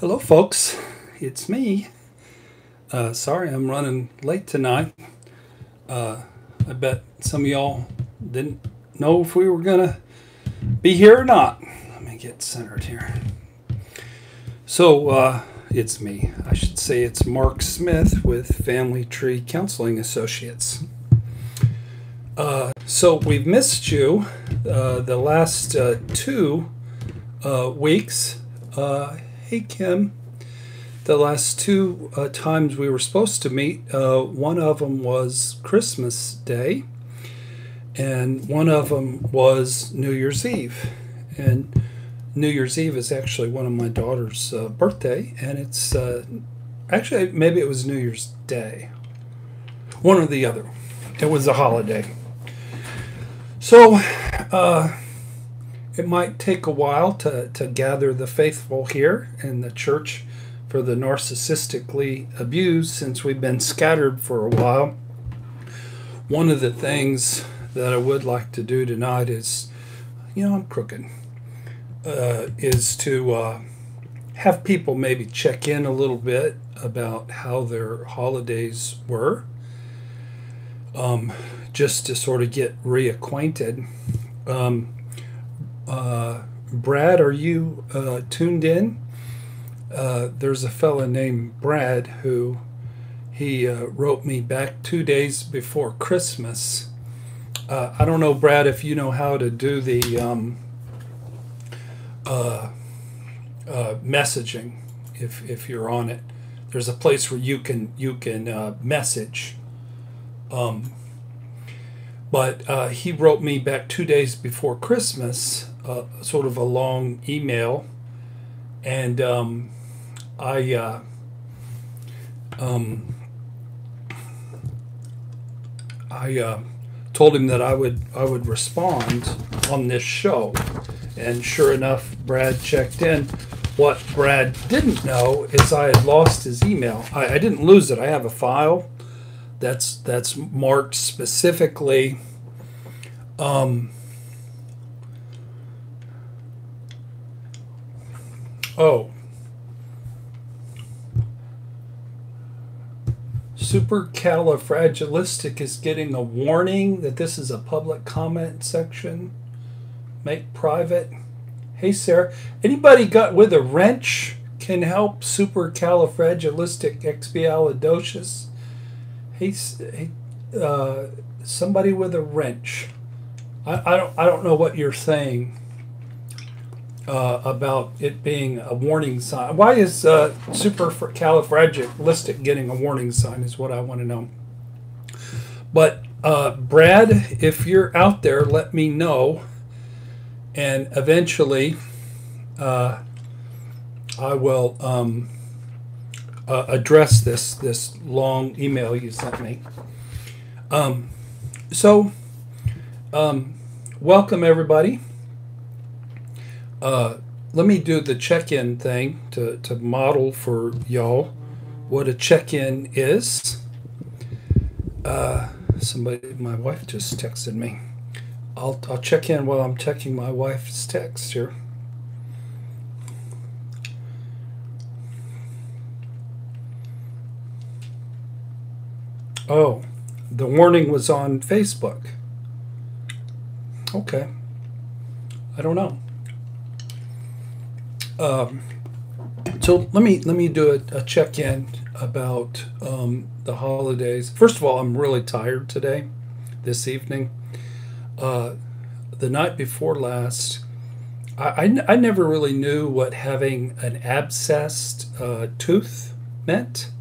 Hello, folks. It's me. Sorry I'm running late tonight. I bet some of y'all didn't know if we were going to be here or not. Let me get centered here. So, it's me. I should say it's Mark Smith with Family Tree Counseling Associates. So, we've missed you the last 2 weeks. Hey, Kim. The last 2 times we were supposed to meet, one of them was Christmas Day, and one of them was New Year's Eve. And New Year's Eve is actually one of my daughter's birthday, and it's actually, maybe it was New Year's Day. One or the other. It was a holiday. So, it might take a while to gather the faithful here in the church for the narcissistically abused, since we've been scattered for a while. One of the things that I would like to do tonight is, I'm crooked, is to have people maybe check in a little bit about how their holidays were, just to sort of get reacquainted. Brad, are you tuned in? There's a fella named Brad who he wrote me back 2 days before Christmas. I don't know, Brad, if you know how to do the messaging. If you're on it, there's a place where you can message. But he wrote me back 2 days before Christmas, sort of a long email, and I told him that I would respond on this show, and sure enough, Brad checked in. What Brad didn't know is I had lost his email. I didn't lose it. I have a file that's marked specifically. Supercalifragilistic is getting a warning that this is a public comment section. Make private. Hey, Sarah. Anybody got with a wrench can help supercalifragilisticexpialidocious? Hey, somebody with a wrench. I don't know what you're saying about it being a warning sign. Why is supercalifragilistic getting a warning sign is what I want to know. But Brad, if you're out there, let me know, and eventually I will address this long email you sent me. Welcome everybody. Let me do the check-in thing to model for y'all what a check-in is. My wife just texted me. I'll check in while I'm checking my wife's text here. Oh, the warning was on Facebook. Okay. I don't know. So let me do a check-in about the holidays. First of all, I'm really tired today, this evening. The night before last, I never really knew what having an abscessed tooth meant,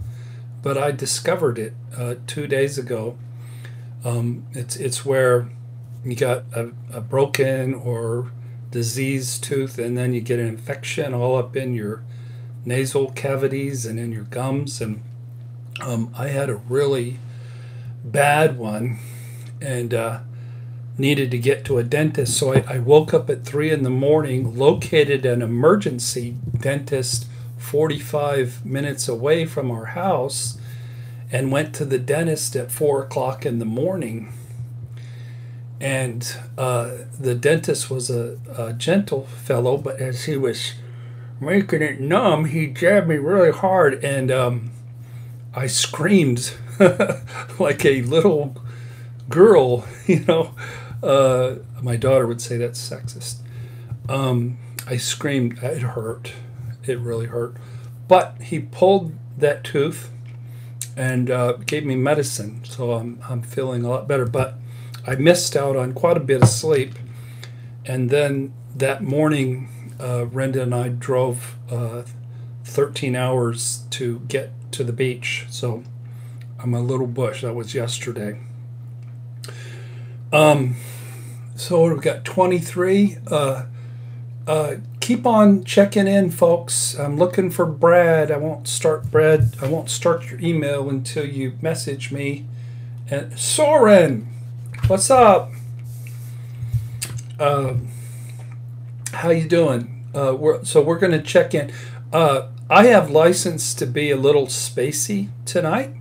but I discovered it 2 days ago. It's where you got a broken or diseased tooth, and then you get an infection all up in your nasal cavities and in your gums. And I had a really bad one, and needed to get to a dentist. So I woke up at 3 in the morning, located an emergency dentist 45 minutes away from our house, and went to the dentist at 4 o'clock in the morning. And the dentist was a gentle fellow, but as he was making it numb, he jabbed me really hard, and I screamed like a little girl. My daughter would say that's sexist. I screamed. It hurt. It really hurt. But he pulled that tooth and gave me medicine, so I'm feeling a lot better. But I missed out on quite a bit of sleep, and then that morning, Renda and I drove 13 hours to get to the beach. So I'm a little bush. That was yesterday. So we've got 23. Keep on checking in, folks. I'm looking for Brad. I won't start your email until you message me. And Soren, what's up? How you doing? We're going to check in. I have license to be a little spacey tonight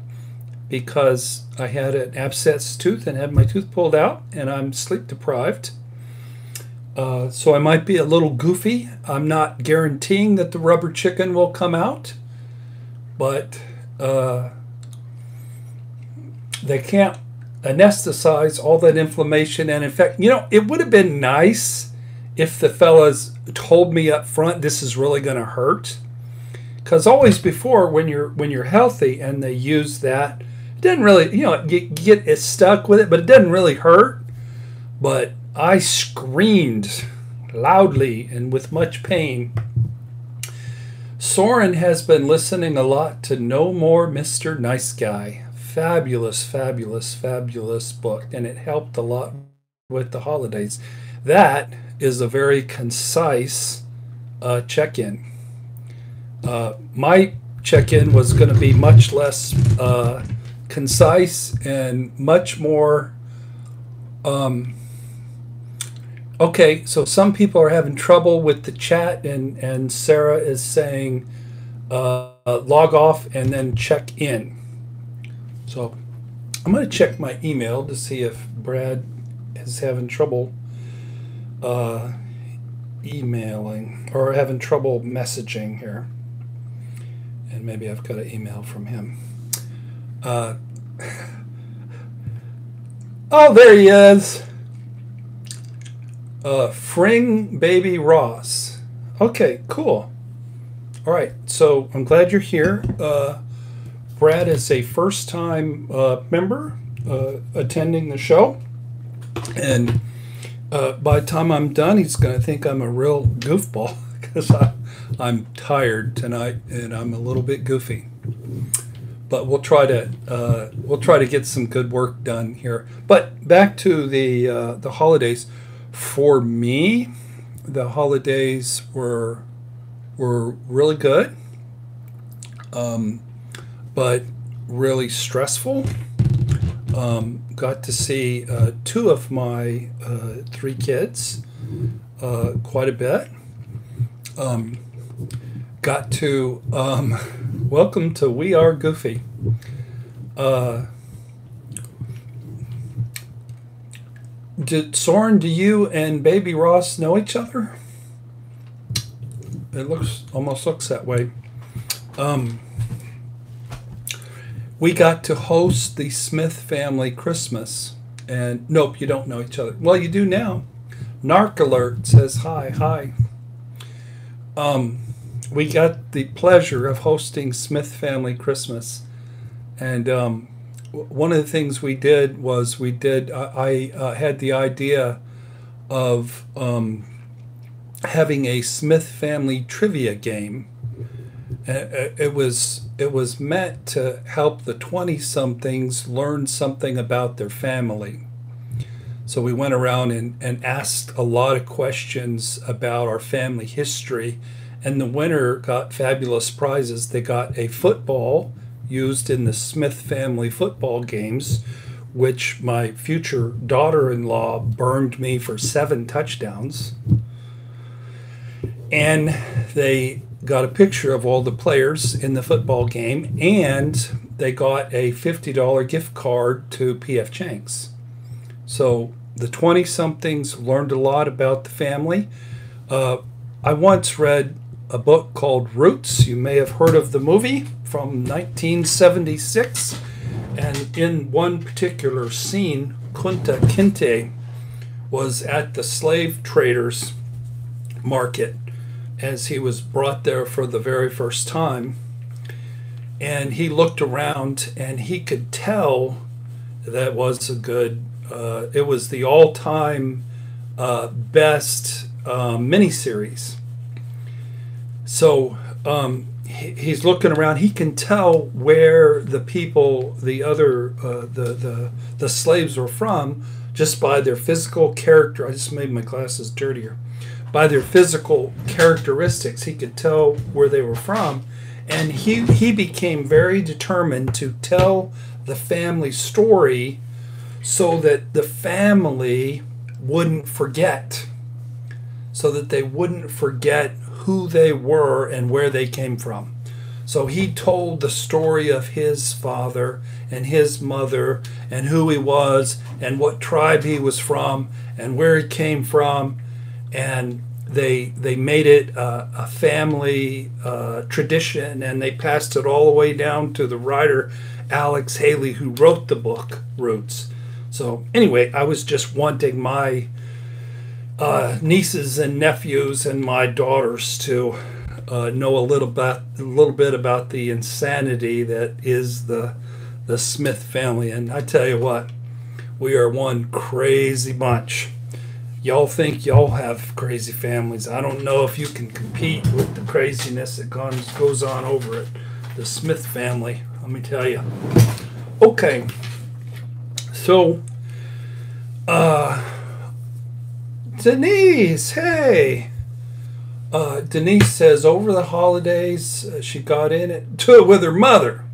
because I had an abscessed tooth and had my tooth pulled out, and I'm sleep deprived. So I might be a little goofy. I'm not guaranteeing that the rubber chicken will come out, but they can't anesthetize all that inflammation. And in fact, it would have been nice if the fellas told me up front, this is really going to hurt. Because always before, when you're healthy and they use that, it doesn't really, you get it stuck with it, but it doesn't really hurt. But I screamed loudly and with much pain. Soren has been listening a lot to No More Mr. Nice Guy. Fabulous, fabulous, fabulous book, and it helped a lot with the holidays. That is a very concise check-in. My check-in was going to be much less concise and much more... Okay, so some people are having trouble with the chat, and Sarah is saying log off and then check in. So I'm going to check my email to see if Brad is having trouble emailing or having trouble messaging here. And maybe I've got an email from him. Oh, there he is. Fring Baby Ross. Okay, cool. All right, so I'm glad you're here. Brad is a first-time member attending the show, and by the time I'm done, he's going to think I'm a real goofball because I'm tired tonight and I'm a little bit goofy. But we'll try to get some good work done here. But back to the holidays. For me, the holidays were really good, but really stressful. Got to see two of my three kids quite a bit. Got to welcome to We Are Goofy. Soren, do you and Baby Ross know each other? It almost looks that way. We got to host the Smith family Christmas, and nope, you don't know each other. Well, you do now. Narc Alert says hi. We got the pleasure of hosting Smith family Christmas, and one of the things we did was I had the idea of having a Smith family trivia game. It was meant to help the 20-somethings learn something about their family. So we went around and asked a lot of questions about our family history, and the winner got fabulous prizes. They got a football used in the Smith family football games, which my future daughter-in-law burned me for 7 touchdowns. And they got a picture of all the players in the football game, and they got a $50 gift card to P.F. Chang's. So the 20-somethings learned a lot about the family. I once read a book called Roots. You may have heard of the movie from 1976. And in one particular scene, Kunta Kinte was at the slave traders market as he was brought there for the very first time. And he looked around and he could tell that was a good, it was the all-time best miniseries. So he's looking around. He can tell where the people, the other, the slaves were from just by their physical character. I just made my glasses dirtier. By their physical characteristics, he could tell where they were from. And he became very determined to tell the family story so that the family wouldn't forget. So that they wouldn't forget who they were and where they came from. So he told the story of his father and his mother and who he was and what tribe he was from and where he came from. And they made it a family tradition, and they passed it all the way down to the writer Alex Haley, who wrote the book Roots. So anyway, I was just wanting my nieces and nephews and my daughters to know a little bit about the insanity that is the Smith family. And I tell you what, we are one crazy bunch. Y'all think y'all have crazy families. I don't know if you can compete with the craziness that goes on over at the Smith family. Let me tell you. Okay. So, Denise, hey. Denise says over the holidays she got into it with her mother.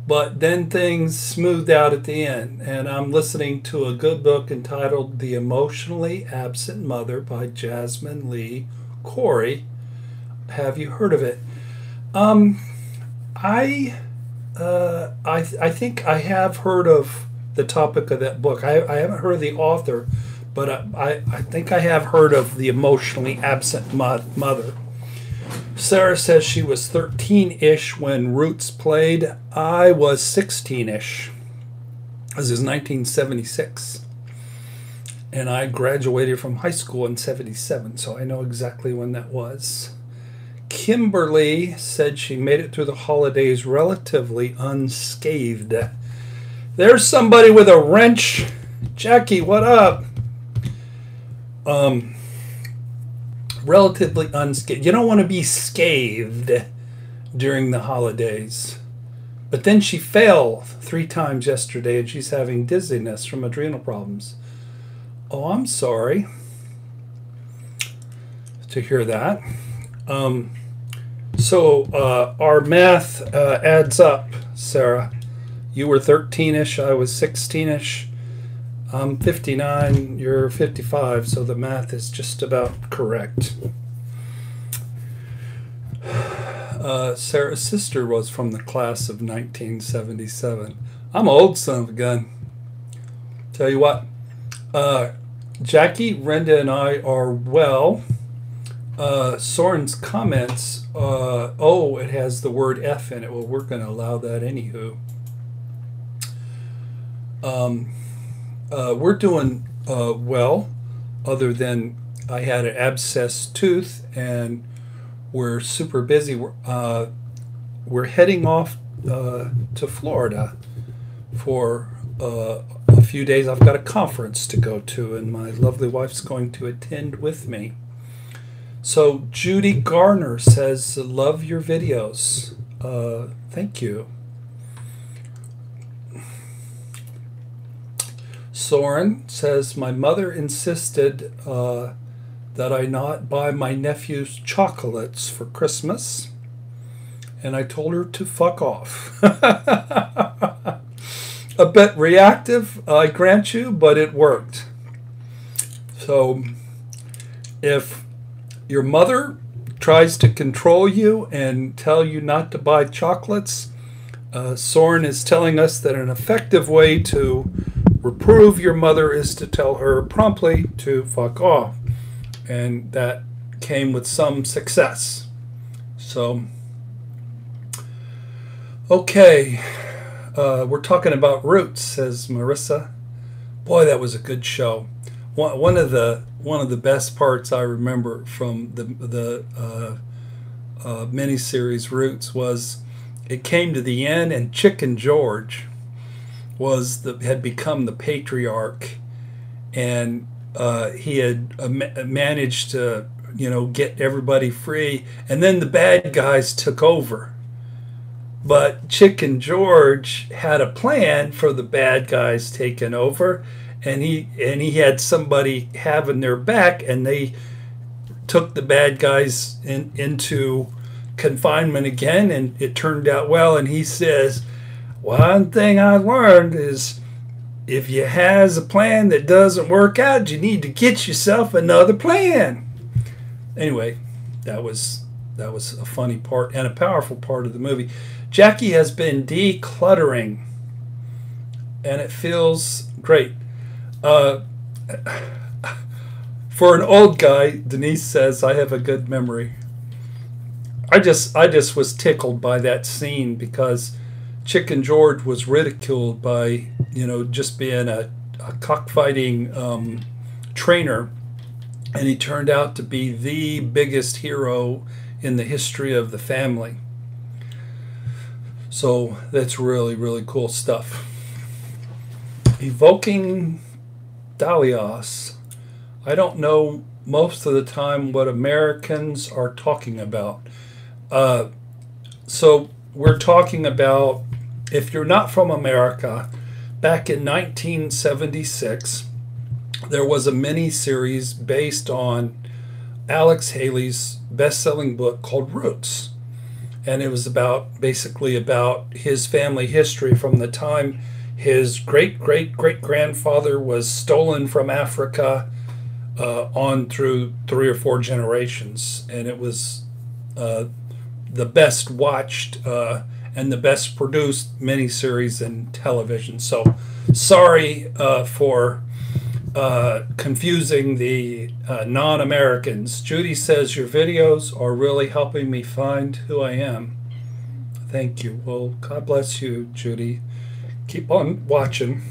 But then things smoothed out at the end, and I'm listening to a good book entitled The Emotionally Absent Mother by Jasmine Lee Corey. Have you heard of it? I think I have heard of the topic of that book. I haven't heard of the author, but I think I have heard of The Emotionally Absent Mother. Sarah says she was 13-ish when Roots played. I was 16-ish. This is 1976. And I graduated from high school in 77, so I know exactly when that was. Kimberly said she made it through the holidays relatively unscathed. There's somebody with a wrench. Jackie, what up? Relatively unscathed. You don't want to be scathed during the holidays. But then she fell 3 times yesterday and she's having dizziness from adrenal problems. Oh, I'm sorry to hear that. So our math adds up, Sarah. You were 13-ish, I was 16-ish. I'm 59, you're 55, so the math is just about correct. Sarah's sister was from the class of 1977. I'm an old son of a gun. Tell you what, Jackie, Brenda, and I are well. Soren's comments, it has the word F in it. Well, we're going to allow that anywho. We're doing well, other than I had an abscessed tooth, and we're super busy. We're heading off to Florida for a few days. I've got a conference to go to, and my lovely wife's going to attend with me. So Judy Garner says, love your videos. Thank you. Soren says, my mother insisted that I not buy my nephews chocolates for Christmas, and I told her to fuck off. A bit reactive, I grant you, but it worked. So if your mother tries to control you and tell you not to buy chocolates, Soren is telling us that an effective way to reprove your mother is to tell her promptly to fuck off. And that came with some success. So, okay, we're talking about Roots, says Marissa. Boy, that was a good show. One of the best parts I remember from the miniseries Roots was it came to the end, and Chicken George had become the patriarch, and he had managed to get everybody free, and then the bad guys took over. But Chicken George had a plan for the bad guys taking over, and he had somebody having their back, and they took the bad guys into confinement again, and it turned out well. And he says, one thing I learned is if you has a plan that doesn't work out, you need to get yourself another plan. Anyway, that was a funny part and a powerful part of the movie. Jackie has been decluttering, and it feels great. For an old guy, Denise says, I have a good memory. I just was tickled by that scene because Chicken George was ridiculed by, just being a cockfighting trainer, and he turned out to be the biggest hero in the history of the family. So that's really, really cool stuff. Evoking Dalios. I don't know most of the time what Americans are talking about. So we're talking about, if you're not from America, back in 1976, there was a mini-series based on Alex Haley's best-selling book called Roots. And it was basically about his family history from the time his great-great-great-grandfather was stolen from Africa on through 3 or 4 generations. And it was the best watched and the best produced miniseries in television. So sorry for confusing the non-Americans. Judy says, your videos are really helping me find who I am. Thank you. Well, God bless you, Judy. Keep on watching.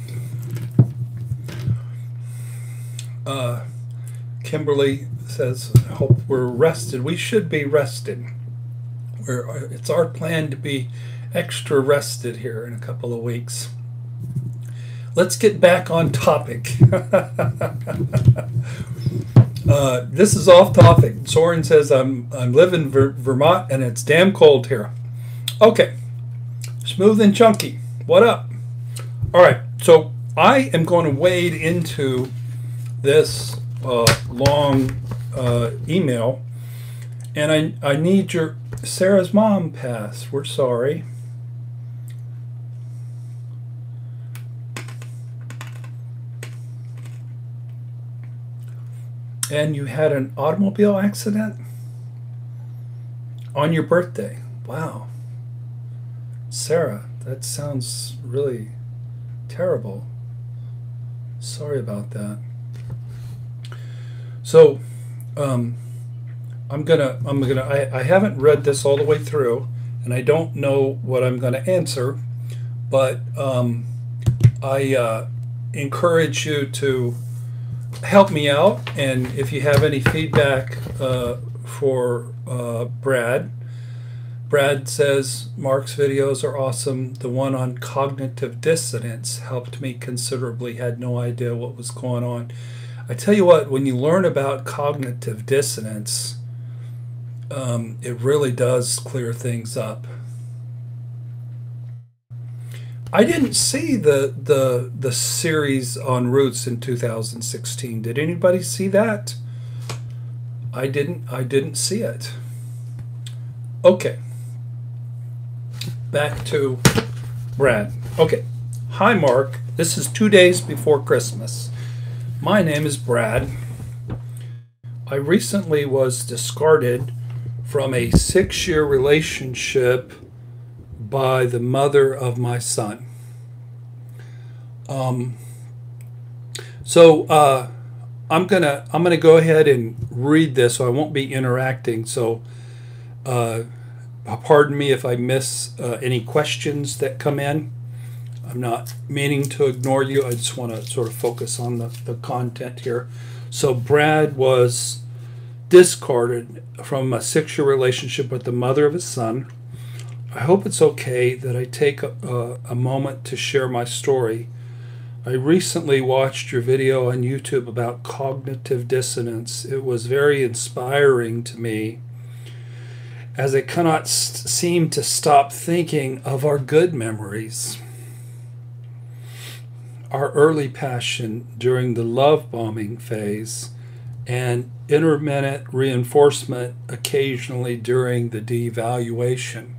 Kimberly says, I hope we're rested. We should be rested. It's our plan to be extra rested here in a couple of weeks. Let's get back on topic. This is off topic. Soren says, I'm living in Vermont and it's damn cold here. Okay. Smooth and chunky. What up? All right. So I am going to wade into this long email, and I need your Sarah's mom pass. We're sorry. And you had an automobile accident on your birthday. Wow. Sarah, that sounds really terrible. Sorry about that. So, I haven't read this all the way through, and I don't know what I'm going to answer, but I encourage you to help me out, and if you have any feedback for Brad says, Mark's videos are awesome. The one on cognitive dissonance helped me considerably. Had no idea what was going on. I tell you what, when you learn about cognitive dissonance, it really does clear things up. I didn't see the series on Roots in 2016. Did anybody see that? I didn't see it. Okay. Back to Brad. Okay. Hi, Mark. This is 2 days before Christmas. My name is Brad. I recently was discarded from a 6-year relationship by the mother of my son. I'm gonna go ahead and read this, so I won't be interacting. So, pardon me if I miss any questions that come in. I'm not meaning to ignore you. I just want to sort of focus on the content here. So Brad was discarded from a 6-year relationship with the mother of his son. I hope it's okay that I take a moment to share my story. I recently watched your video on YouTube about cognitive dissonance. It was very inspiring to me, as I cannot seem to stop thinking of our good memories. Our early passion during the love bombing phase, and intermittent reinforcement occasionally during the devaluation.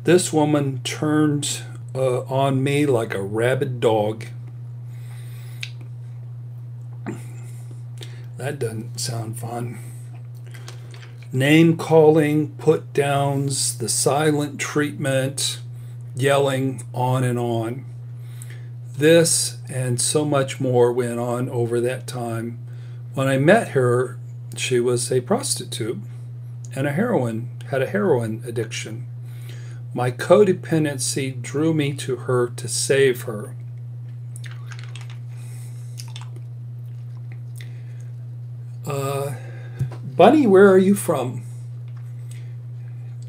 This woman turned on me like a rabid dog. That doesn't sound fun. Name calling, put downs, the silent treatment, yelling, on and on. This and so much more went on over that time. When I met her, she was a prostitute and had a heroin addiction. My codependency drew me to her to save her. Bunny, where are you from?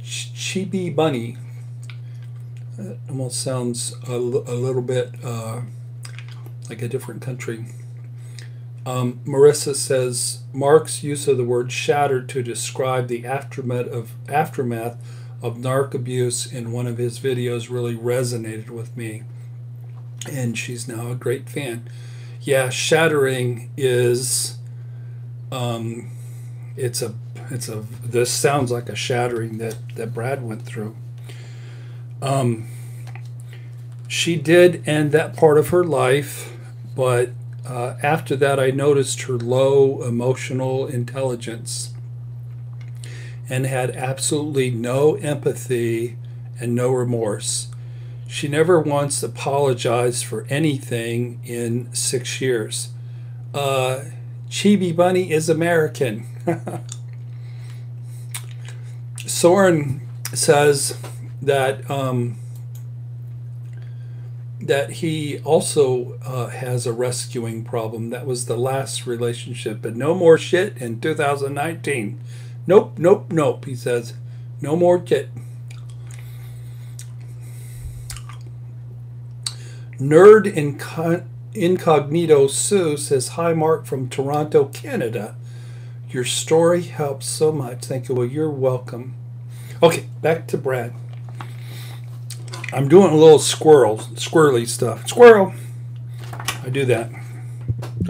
Chibi Bunny. That almost sounds a little bit like a different country. Marissa says, Mark's use of the word shattered to describe the aftermath of narc abuse in one of his videos really resonated with me. And she's now a great fan. Yeah, shattering is, this sounds like a shattering that Brad went through. She did end that part of her life, but after that I noticed her low emotional intelligence and had absolutely no empathy and no remorse. She never once apologized for anything in 6 years. Chibi Bunny is American. Soren says that that he also has a rescuing problem. That was the last relationship, but no more shit in 2019. Nope, nope, nope, he says. No more shit. Nerd Incognito Sue says, hi, Mark from Toronto, Canada. Your story helps so much. Thank you. Well, you're welcome. Okay, back to Brad. I'm doing a little squirrely stuff. Squirrel. I do that.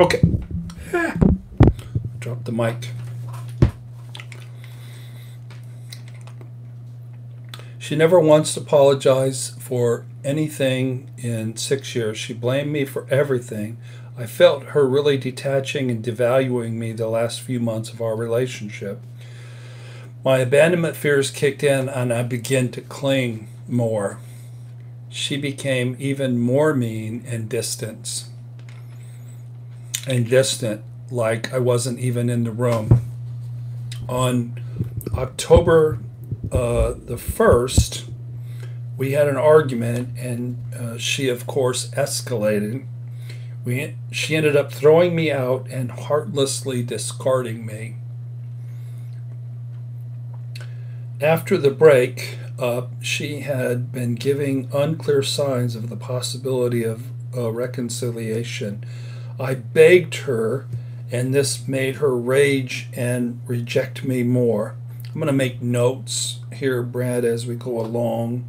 Okay. Drop the mic. She never once apologized for anything in 6 years. She blamed me for everything. I felt her really detaching and devaluing me the last few months of our relationship. My abandonment fears kicked in and I began to cling more. She became even more mean and distant, like I wasn't even in the room. On October the 1st, we had an argument, and she, of course, escalated. She ended up throwing me out and heartlessly discarding me. After the break up, she had been giving unclear signs of the possibility of reconciliation. I begged her, and this made her rage and reject me more. I'm going to make notes here, Brad, as we go along.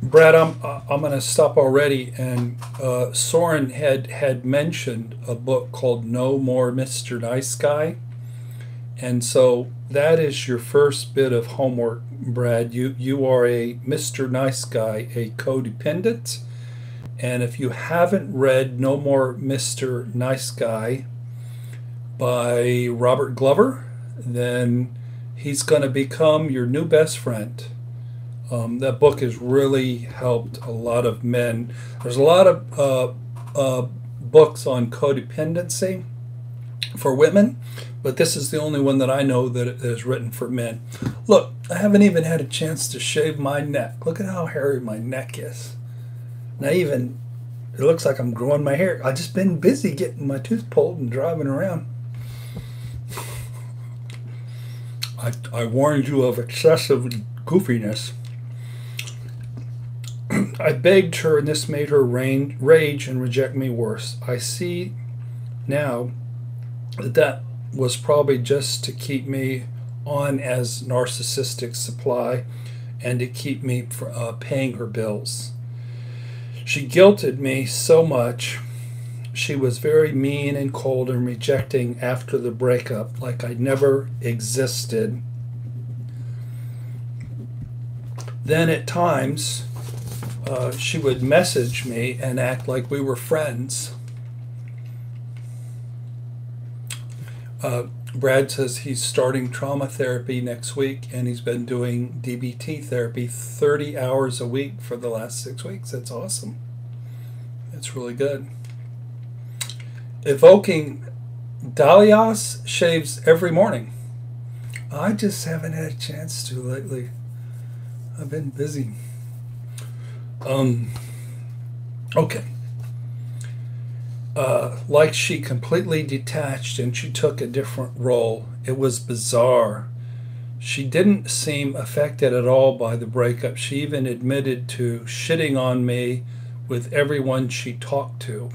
Brad, I'm going to stop already. And Soren had mentioned a book called No More Mr. Nice Guy. And so that is your first bit of homework, Brad. You are a Mr. Nice Guy, a codependent. And if you haven't read No More Mr. Nice Guy by Robert Glover, then he's going to become your new best friend. That book has really helped a lot of men. There's a lot of books on codependency for women, but this is the only one that I know that is written for men. Look, I haven't even had a chance to shave my neck. Look at how hairy my neck is. It looks like I'm growing my hair. I've just been busy getting my tooth pulled and driving around. I warned you of excessive goofiness. I begged her, and this made her rage and reject me worse. I see now that was probably just to keep me on as narcissistic supply and to keep me paying her bills. She guilted me so much. She was very mean and cold and rejecting after the breakup, like I never existed. Then at times, she would message me and act like we were friends. Brad says he's starting trauma therapy next week, and he's been doing DBT therapy 30 hours a week for the last 6 weeks. That's awesome. That's really good. Evoking Dalias shaves every morning. I just haven't had a chance to lately. I've been busy. Okay. Like she completely detached and she took a different role. It was bizarre. She didn't seem affected at all by the breakup. She even admitted to shitting on me with everyone she talked to.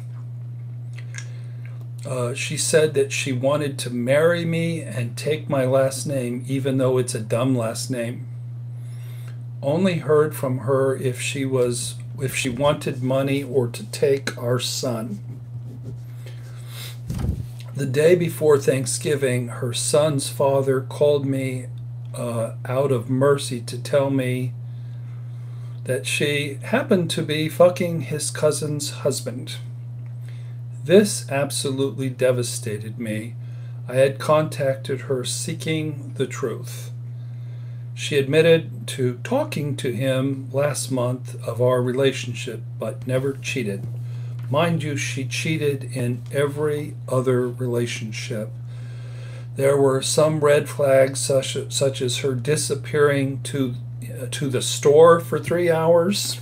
She said that she wanted to marry me and take my last name, even though it's a dumb last name. Only heard from her if she wanted money or to take our son. The day before Thanksgiving, her son's father called me out of mercy to tell me that she happened to be fucking his cousin's husband. This absolutely devastated me. I had contacted her seeking the truth. She admitted to talking to him last month of our relationship, but never cheated. Mind you, she cheated in every other relationship. There were some red flags, such as her disappearing to the store for 3 hours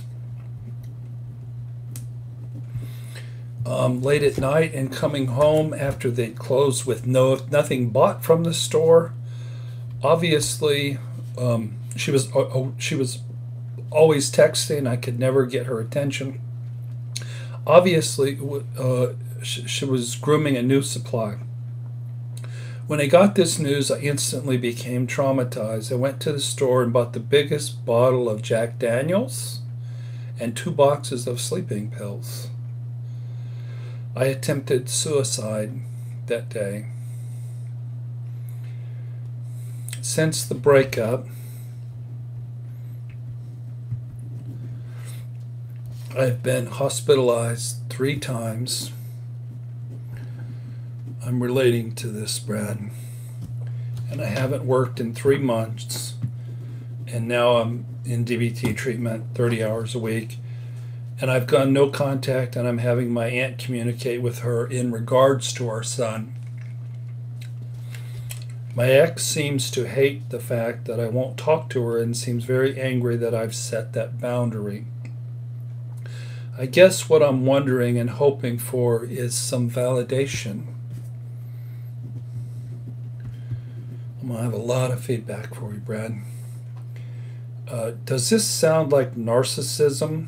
late at night and coming home after they'd closed with nothing bought from the store. Obviously, she was always texting. I could never get her attention. Obviously, she was grooming a new supply. When I got this news, I instantly became traumatized. I went to the store and bought the biggest bottle of Jack Daniels and 2 boxes of sleeping pills. I attempted suicide that day. Since the breakup, I've been hospitalized 3 times. I'm relating to this, Brad. And I haven't worked in 3 months. And now I'm in DBT treatment 30 hours a week. And I've gone no contact, and I'm having my aunt communicate with her in regards to our son. My ex seems to hate the fact that I won't talk to her and seems very angry that I've set that boundary. I guess what I'm wondering and hoping for is some validation. I'm going to have a lot of feedback for you, Brad. Does this sound like narcissism?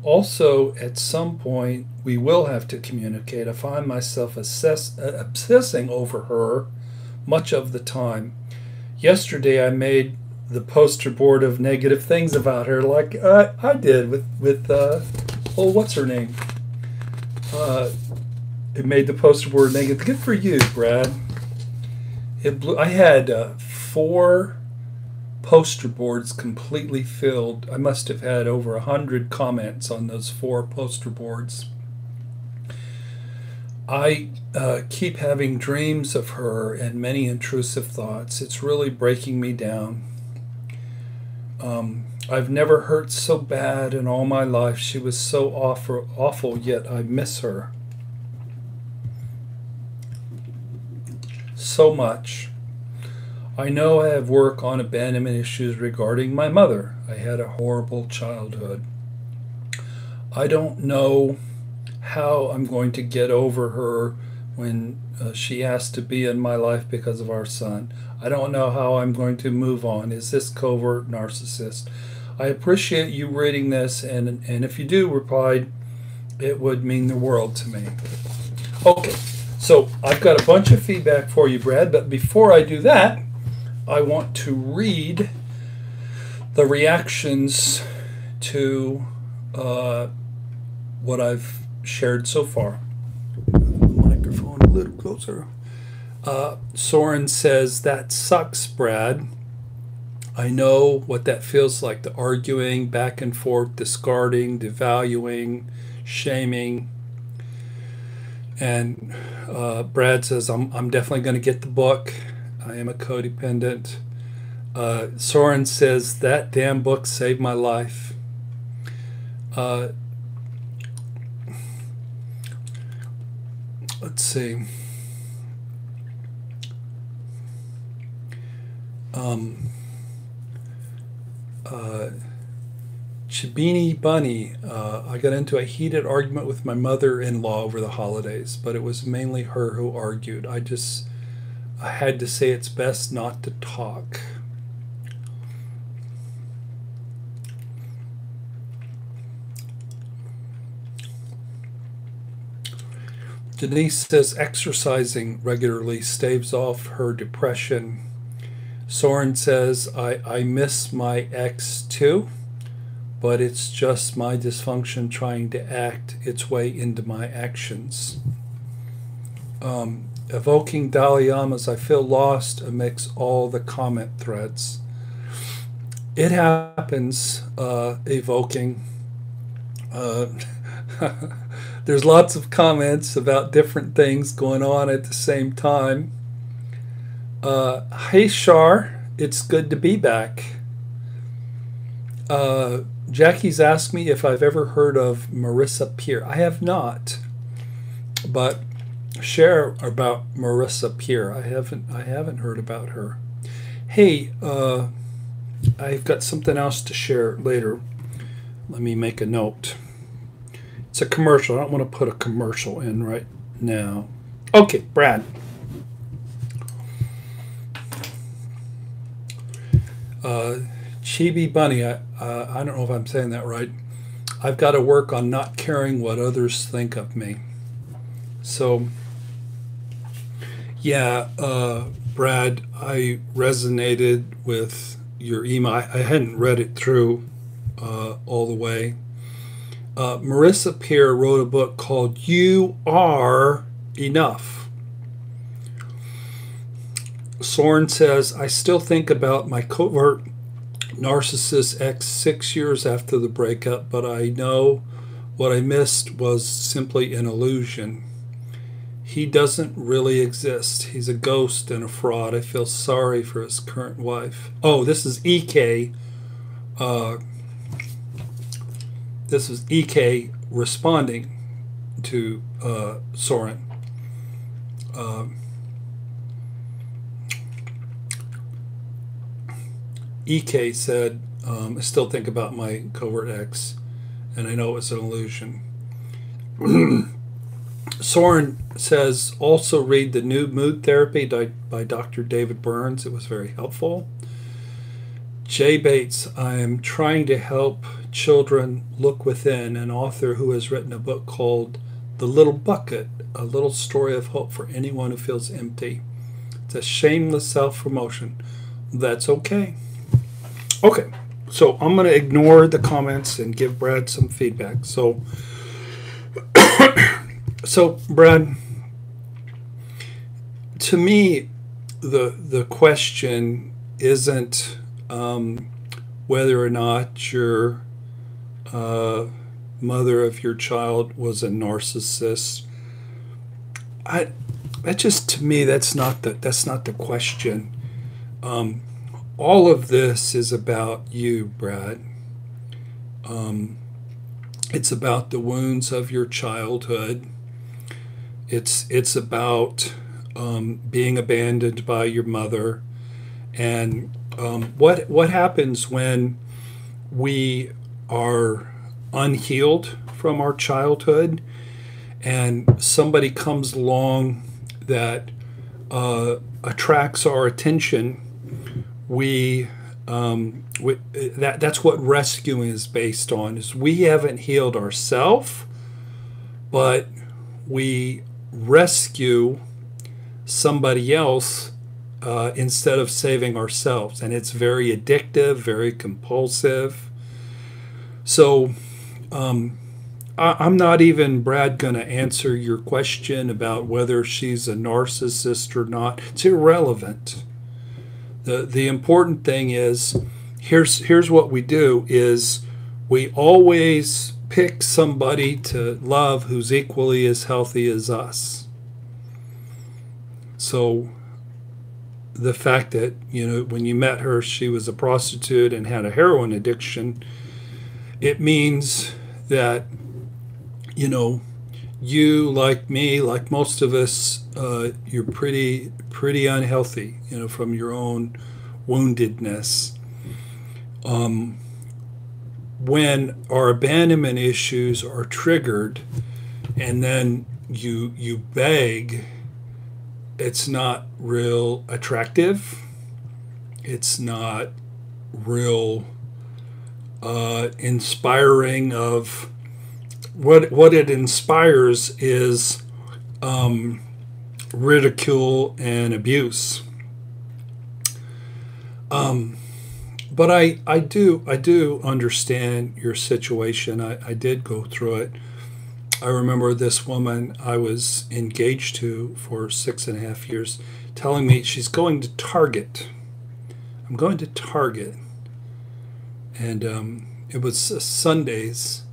Also, at some point, we will have to communicate. I find myself obsessing over her much of the time. Yesterday, I made the poster board of negative things about her, like I did with what's her name? It made the poster board negative. Good for you, Brad. I had 4 poster boards completely filled. I must have had over 100 comments on those 4 poster boards. I keep having dreams of her and many intrusive thoughts. It's really breaking me down. I've never hurt so bad in all my life. She was so awful, yet I miss her so much. I know I have work on abandonment issues regarding my mother. I had a horrible childhood. I don't know how I'm going to get over her when she has to be in my life because of our son. I don't know how I'm going to move on. Is this covert narcissist? I appreciate you reading this, and if you do reply, it would mean the world to me. Okay, so I've got a bunch of feedback for you, Brad, but before I do that, I want to read the reactions to what I've shared so far. Microphone a little closer. Soren says, that sucks, Brad. I know what that feels like, the arguing, back and forth, discarding, devaluing, shaming. And Brad says, I'm definitely going to get the book. I am a codependent. Soren says, that damn book saved my life. Let's see. Chibini Bunny, I got into a heated argument with my mother-in-law over the holidays, but it was mainly her who argued. I had to say it's best not to talk. Denise says exercising regularly staves off her depression. Soren says, I miss my ex too, but it's just my dysfunction trying to act its way into my actions. Evoking Dalai Lama's, I feel lost amidst all the comment threads. It happens, evoking. There's lots of comments about different things going on at the same time. Hey Shar, it's good to be back. Jackie's asked me if I've ever heard of Marissa Peer. I have not, but share about Marissa Peer. I haven't heard about her. Hey, I've got something else to share later. Let me make a note. It's a commercial. I don't want to put a commercial in right now. Okay, Brad. Chibi Bunny, I don't know if I'm saying that right. I've got to work on not caring what others think of me. So, yeah, Brad, I resonated with your email. I hadn't read it through all the way. Marissa Peer wrote a book called You Are Enough. Soren says, I still think about my covert narcissist ex 6 years after the breakup, but I know what I missed was simply an illusion. He doesn't really exist. He's a ghost and a fraud. I feel sorry for his current wife. Oh, this is EK. This is EK responding to Soren. EK said, I still think about my covert ex, and I know it's an illusion. Soren says, also read the new Mood Therapy by Dr. David Burns. It was very helpful. Jay Bates, I am trying to help children look within, an author who has written a book called The Little Bucket, a little story of hope for anyone who feels empty. It's a shameless self-promotion. That's okay. Okay, so I'm going to ignore the comments and give Brad some feedback. So Brad, to me, the question isn't whether or not your mother of your child was a narcissist. To me, that's not the question. All of this is about you, Brad. It's about the wounds of your childhood. It's about being abandoned by your mother, and what happens when we are unhealed from our childhood, and somebody comes along that attracts our attention. That's what rescuing is based on. Is we haven't healed ourselves, but we rescue somebody else instead of saving ourselves, and it's very addictive, very compulsive. So I'm not even, Brad, going to answer your question about whether she's a narcissist or not. It's irrelevant. The important thing is, here's what we do is we always pick somebody to love who's equally as healthy as us. So the fact that, when you met her, she was a prostitute and had a heroin addiction, it means that, you, like me, like most of us, you're pretty unhealthy, from your own woundedness. When our abandonment issues are triggered, and then you beg, it's not real attractive. It's not real inspiring. Of what it inspires is ridicule and abuse. But I do understand your situation. I did go through it. I remember this woman I was engaged to for 6.5 years telling me she's going to Target. I'm going to Target. And it was Sundays,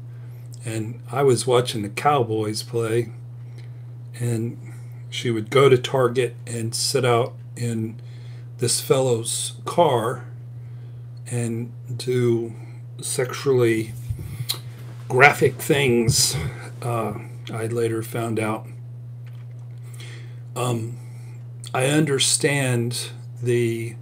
and I was watching the Cowboys play, and she would go to Target and sit out in this fellow's car and do sexually graphic things. I later found out. I understand the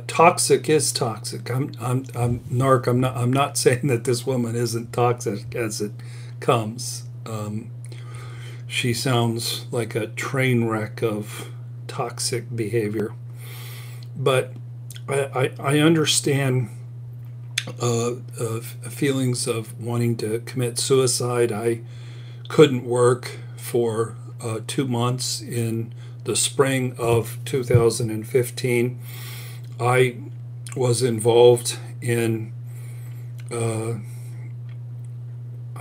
toxic is toxic. I'm Narc. I'm not saying that this woman isn't toxic as it comes. She sounds like a train wreck of toxic behavior. But I understand feelings of wanting to commit suicide. I couldn't work for 2 months in the spring of 2015. I was involved in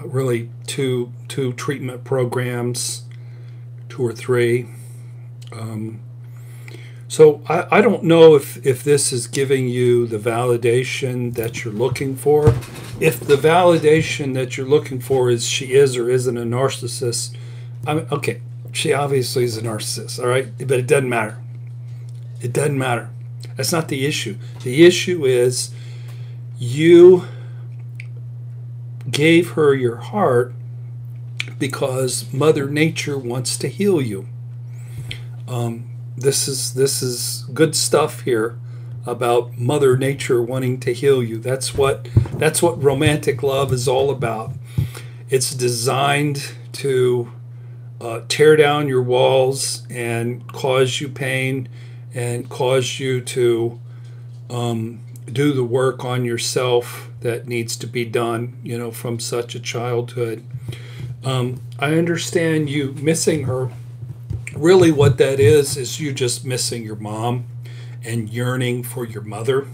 really two treatment programs, 2 or 3. So I don't know if this is giving you the validation that you're looking for. If the validation that you're looking for is she is or isn't a narcissist, okay, she obviously is a narcissist, all right? But it doesn't matter. It doesn't matter. That's not the issue. The issue is you gave her your heart because Mother Nature wants to heal you. This is good stuff here about Mother Nature wanting to heal you. That's what romantic love is all about. It's designed to tear down your walls and cause you pain and cause you to do the work on yourself that needs to be done, from such a childhood. I understand you missing her. Really what that is you just missing your mom and yearning for your mother.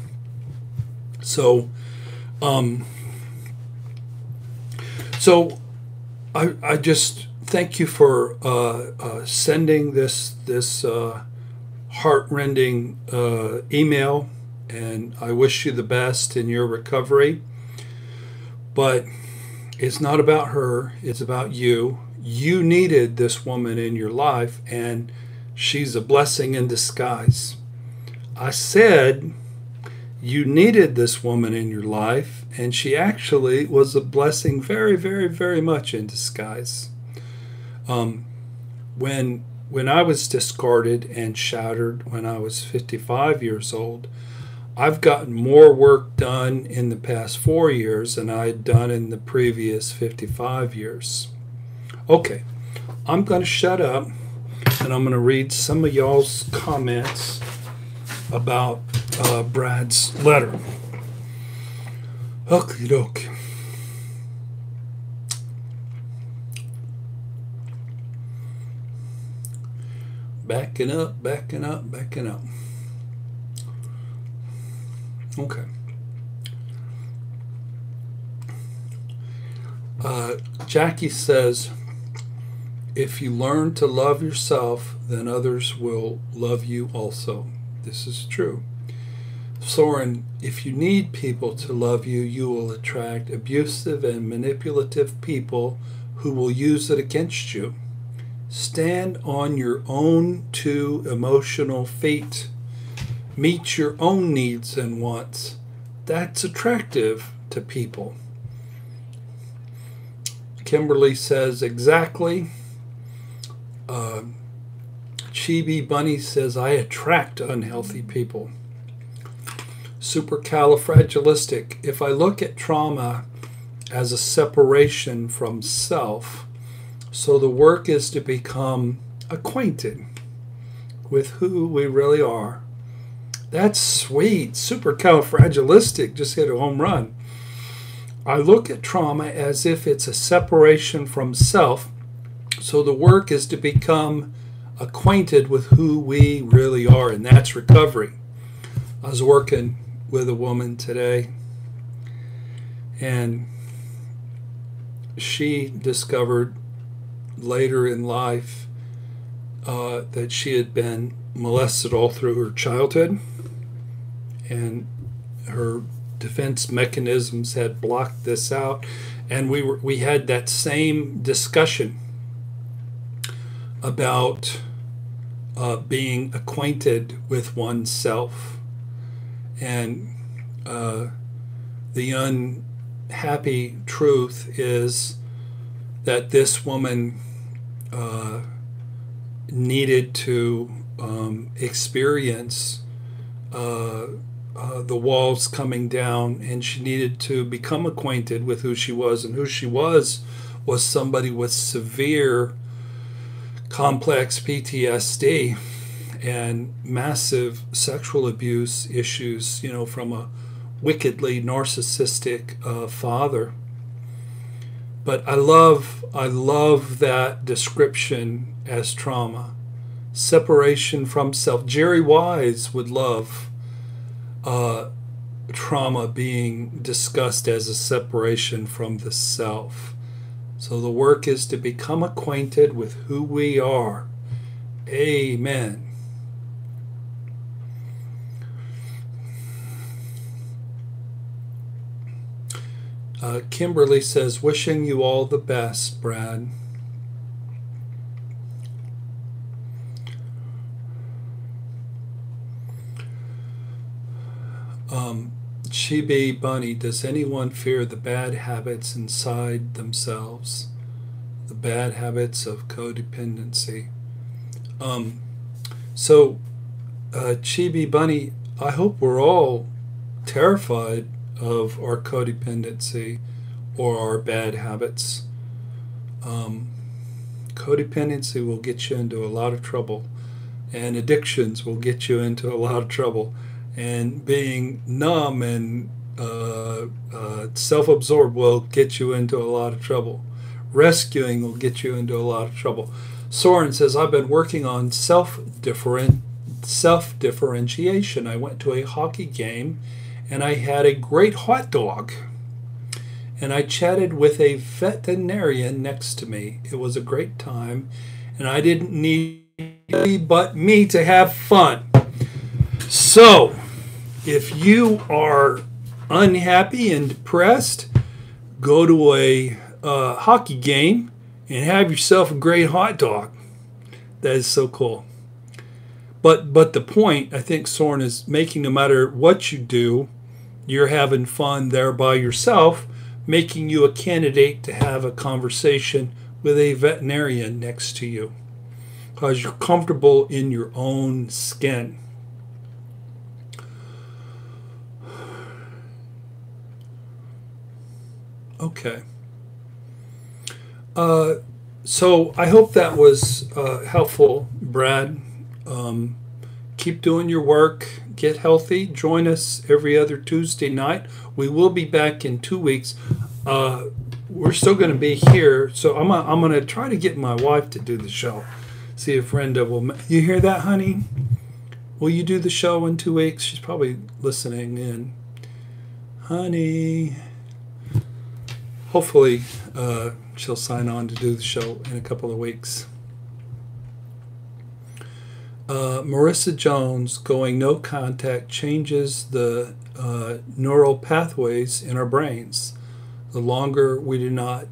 So I just thank you for sending this heartrending email, and I wish you the best in your recovery. But it's not about her, it's about you. You needed this woman in your life, and she's a blessing in disguise. I said you needed this woman in your life, and she actually was a blessing very, very, very much in disguise. When I was discarded and shattered when I was 55 years old, I've gotten more work done in the past 4 years than I had done in the previous 55 years. Okay, I'm going to shut up, and I'm going to read some of y'all's comments about Brad's letter. Okie doke. Backing up, backing up, backing up. Okay. Jackie says, if you learn to love yourself, then others will love you also. This is true. Soren, if you need people to love you, you will attract abusive and manipulative people who will use it against you. Stand on your own two emotional feet. Meet your own needs and wants. That's attractive to people. Kimberly says, exactly. Chibi Bunny says, I attract unhealthy people. Supercalifragilistic. If I look at trauma as a separation from self, so the work is to become acquainted with who we really are. That's sweet. Supercalifragilistic. Just hit a home run. I look at trauma as if it's a separation from self, so the work is to become acquainted with who we really are, and that's recovery. I was working with a woman today, and she discovered later in life that she had been molested all through her childhood, and her defense mechanisms had blocked this out, and we had that same discussion about being acquainted with oneself. And the unhappy truth is that this woman needed to experience the walls coming down, and she needed to become acquainted with who she was. And who she was somebody with severe complex PTSD and massive sexual abuse issues, from a wickedly narcissistic father. But I love that description as trauma. Separation from self. Jerry Wise would love trauma being discussed as a separation from the self. So the work is to become acquainted with who we are. Amen. Kimberly says, wishing you all the best, Brad. Chibi Bunny, does anyone fear the bad habits inside themselves? The bad habits of codependency. Chibi Bunny, I hope we're all terrified of our codependency or our bad habits. Codependency will get you into a lot of trouble, and addictions will get you into a lot of trouble, and being numb and self-absorbed will get you into a lot of trouble. Rescuing will get you into a lot of trouble. Soren says, I've been working on self-differentiation. I went to a hockey game and I had a great hot dog. And I chatted with a veterinarian next to me. It was a great time, and I didn't need anybody but me to have fun. So, if you are unhappy and depressed, go to a hockey game and have yourself a great hot dog. That is so cool. But the point I think Soren is making, no matter what you do, you're having fun there by yourself, making you a candidate to have a conversation with a veterinarian next to you because you're comfortable in your own skin. Okay. So I hope that was helpful, Brad. Keep doing your work. Get healthy. Join us every other Tuesday night. We will be back in 2 weeks. We're still going to be here, so I'm going to try to get my wife to do the show. See if Brenda will. You hear that, honey? Will you do the show in 2 weeks? She's probably listening in. Honey. Hopefully, she'll sign on to do the show in a couple of weeks. Marissa Jones, going no contact changes the neural pathways in our brains. The longer we do not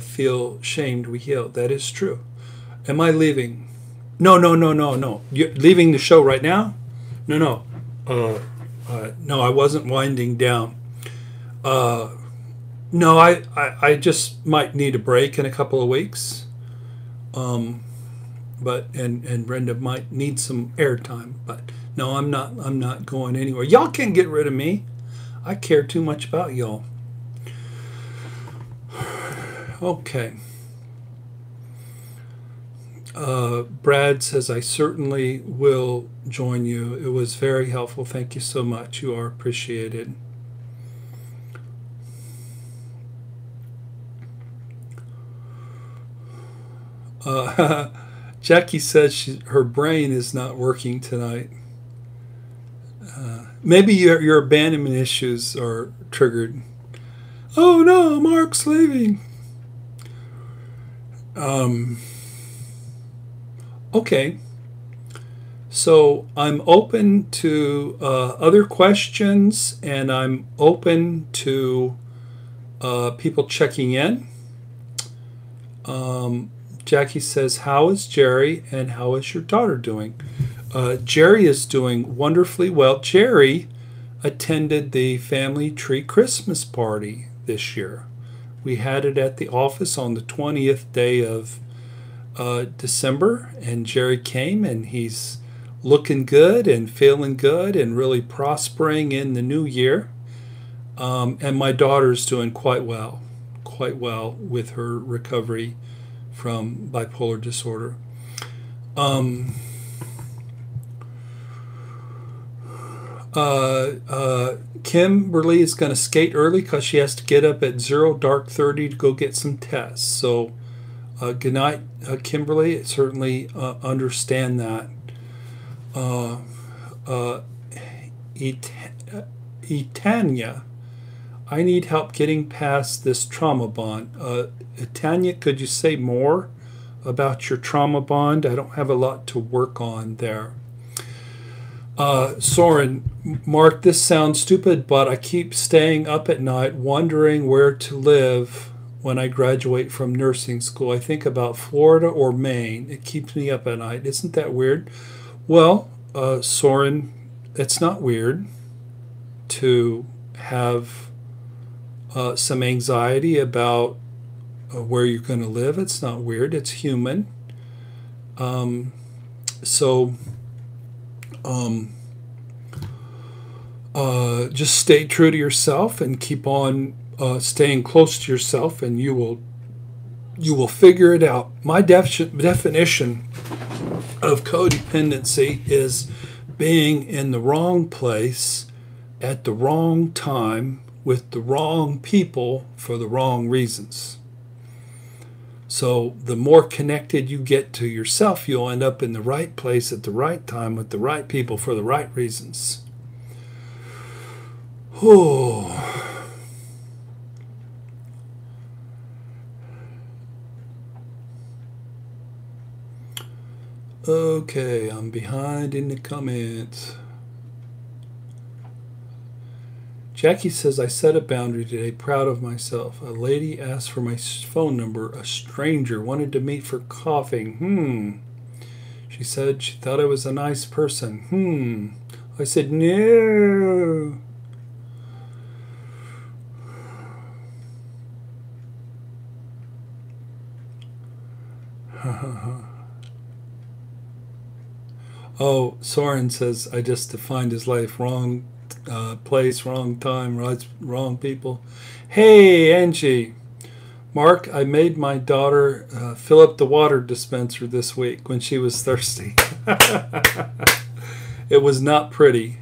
feel shamed, we heal. That is true. Am I leaving? No. You're leaving the show right now? No. No, I wasn't winding down. No, I just might need a break in a couple of weeks. But Brenda might need some airtime. But no, I'm not going anywhere. Y'all can't get rid of me. I care too much about y'all. Okay. Brad says, I certainly will join you. It was very helpful. Thank you so much. You are appreciated. Jackie says her brain is not working tonight. Maybe your abandonment issues are triggered. Oh no, Mark's leaving. Okay. So I'm open to other questions, and I'm open to people checking in. Jackie says, how is Jerry and how is your daughter doing? Jerry is doing wonderfully well. Jerry attended the family tree Christmas party this year. We had it at the office on the 20th day of December, and Jerry came, and he's looking good and feeling good and really prospering in the new year. And my daughter's doing quite well with her recovery from bipolar disorder. Kimberly is going to skate early because she has to get up at 0:30 to go get some tests. So good night, Kimberly. Certainly understand that. Etania, I need help getting past this trauma bond. Tanya, could you say more about your trauma bond? I don't have a lot to work on there. Soren, Mark, this sounds stupid, but I keep staying up at night wondering where to live when I graduate from nursing school. I think about Florida or Maine. It keeps me up at night. Isn't that weird? Well, Soren, it's not weird to have some anxiety about where you're going to live. It's not weird. It's human. Just stay true to yourself and keep on staying close to yourself, and you will figure it out. My definition of codependency is being in the wrong place at the wrong time with the wrong people for the wrong reasons. So the more connected you get to yourself, you'll end up in the right place at the right time with the right people for the right reasons. Oh. Okay, I'm behind in the comments. Jackie says, I set a boundary today, proud of myself. A lady asked for my phone number. A stranger wanted to meet for coffee. She said she thought I was a nice person. I said, no. Oh, Soren says, I just defined his life. Wrong place, wrong time, wrong people. Hey, Angie. Mark, I made my daughter fill up the water dispenser this week when she was thirsty. It was not pretty,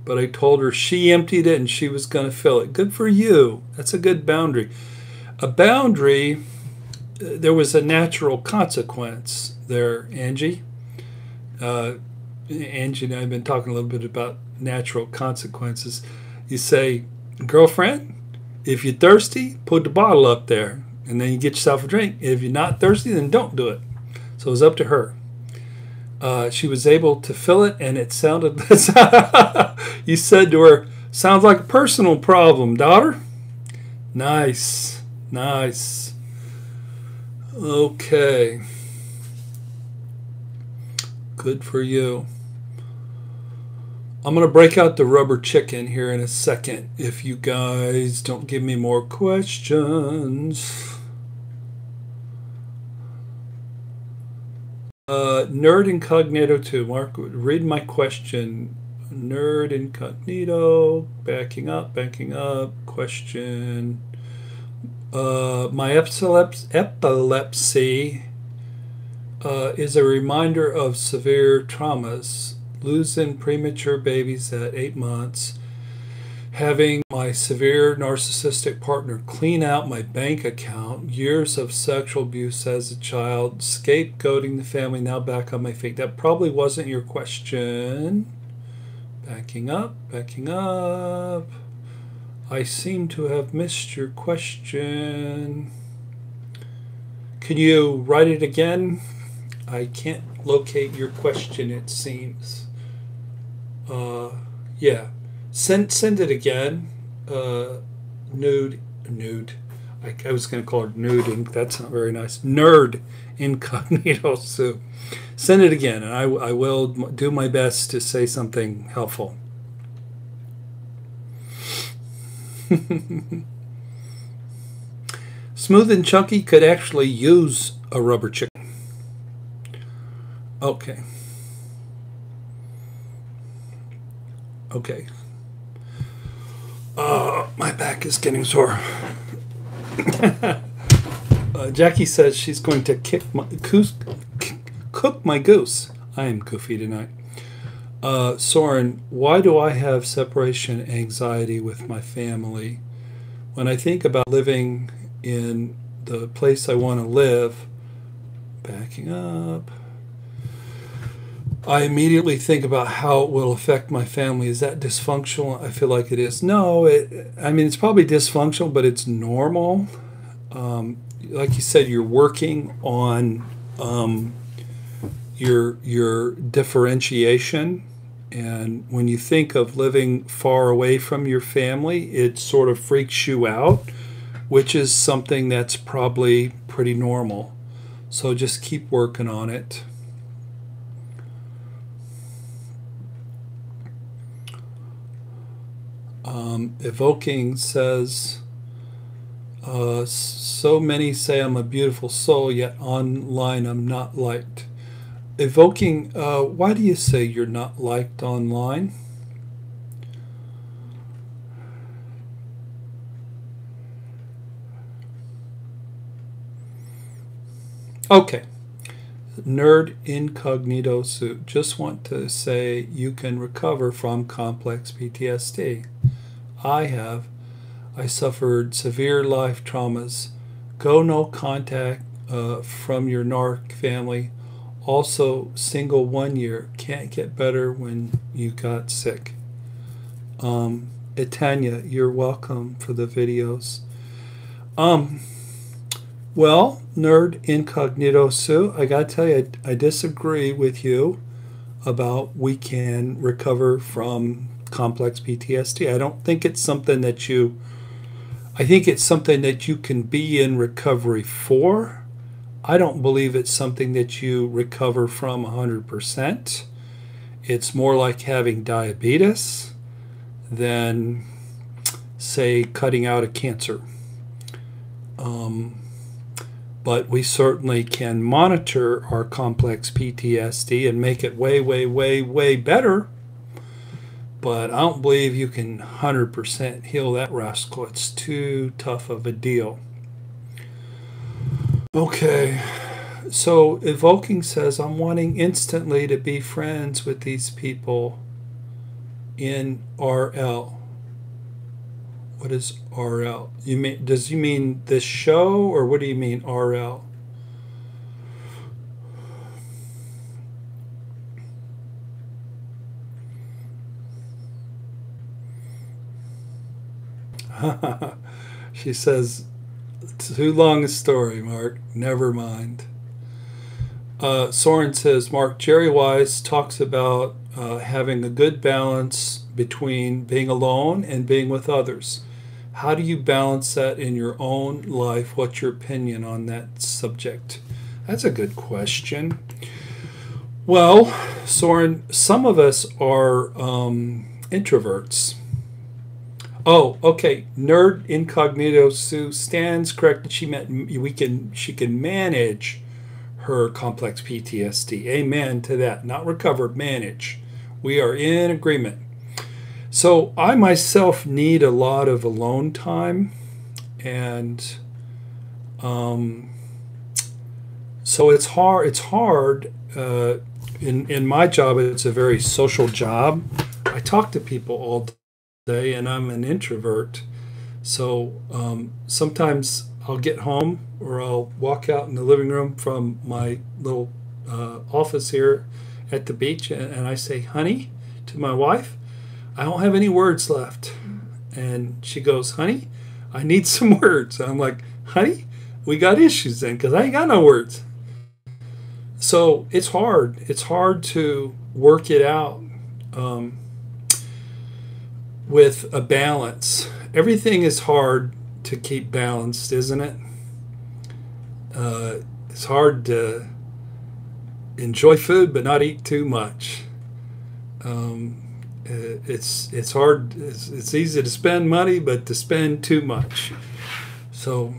but I told her she emptied it and she was going to fill it. Good for you. That's a good boundary. A boundary, there was a natural consequence there, Angie. Angie and I have been talking a little bit about natural consequences. You say, girlfriend, if you're thirsty, put the bottle up there, and then you get yourself a drink. If you're not thirsty, then don't do it. So it was up to her. She was able to fill it, and it sounded, you said to her, sounds like a personal problem, daughter. Nice, nice. Okay. Good for you. I'm going to break out the rubber chicken here in a second if you guys don't give me more questions. Nerd Incognito 2. Mark, read my question. Nerd Incognito. Backing up. Question. My epilepsy is a reminder of severe traumas. Losing premature babies at 8 months, having my severe narcissistic partner clean out my bank account, years of sexual abuse as a child, scapegoating the family, now back on my feet. That probably wasn't your question. Backing up. I seem to have missed your question. Can you write it again? I can't locate your question, it seems. Yeah, send it again. Nude. I was going to call her nude. That's not very nice. Nerd Incognito Sue. Send it again, and I will do my best to say something helpful. Smooth and Chunky could actually use a rubber chicken. Okay. My back is getting sore. Jackie says she's going to cook my goose. I am goofy tonight. Soren, why do I have separation anxiety with my family? When I think about living in the place I want to live, backing up, I immediately think about how it will affect my family. Is that dysfunctional? I feel like it is. No, I mean, it's probably dysfunctional, but it's normal. Like you said, you're working on your differentiation. And when you think of living far away from your family, it sort of freaks you out, which is something that's probably pretty normal. So just keep working on it. Evoking says, so many say I'm a beautiful soul, yet online I'm not liked. Evoking, why do you say you're not liked online? Okay. Nerd Incognito Suit. Just want to say you can recover from complex PTSD. I suffered severe life traumas. Go no contact from your narc family. Also single 1 year. Can't get better when you got sick. Etanya, you're welcome for the videos. Well, Nerd Incognito Sue, I gotta tell you, I disagree with you about we can recover from complex PTSD. I don't think it's something that I think it's something that you can be in recovery for. I don't believe it's something that you recover from 100%. It's more like having diabetes than, say, cutting out a cancer. But we certainly can monitor our complex PTSD and make it way, way, way, way better. But I don't believe you can 100% heal that rascal. It's too tough of a deal. Okay, so Evoking says, I'm wanting instantly to be friends with these people in RL. What is RL? Does you mean this show, or what do you mean RL? She says, too long a story, Mark. Never mind. Soren says, Mark, Jerry Wise talks about having a good balance between being alone and being with others. How do you balance that in your own life? What's your opinion on that subject? That's a good question. Well, Soren, some of us are introverts. Oh, okay. Nerd Incognito Sue stands corrected. She can manage her complex PTSD. Amen to that. Not recover, manage. We are in agreement. So I myself need a lot of alone time, and so it's hard. It's hard. In my job, it's a very social job. I talk to people all day, and I'm an introvert. So sometimes I'll get home, or I'll walk out in the living room from my little office here at the beach, and I say, honey, to my wife, I don't have any words left. And she goes, honey, I need some words. And I'm like, honey, we got issues then, because I ain't got no words. So it's hard. It's hard to work it out with a balance. Everything is hard to keep balanced, isn't it? It's hard to enjoy food but not eat too much. It's hard. It's easy to spend money, but to spend too much. So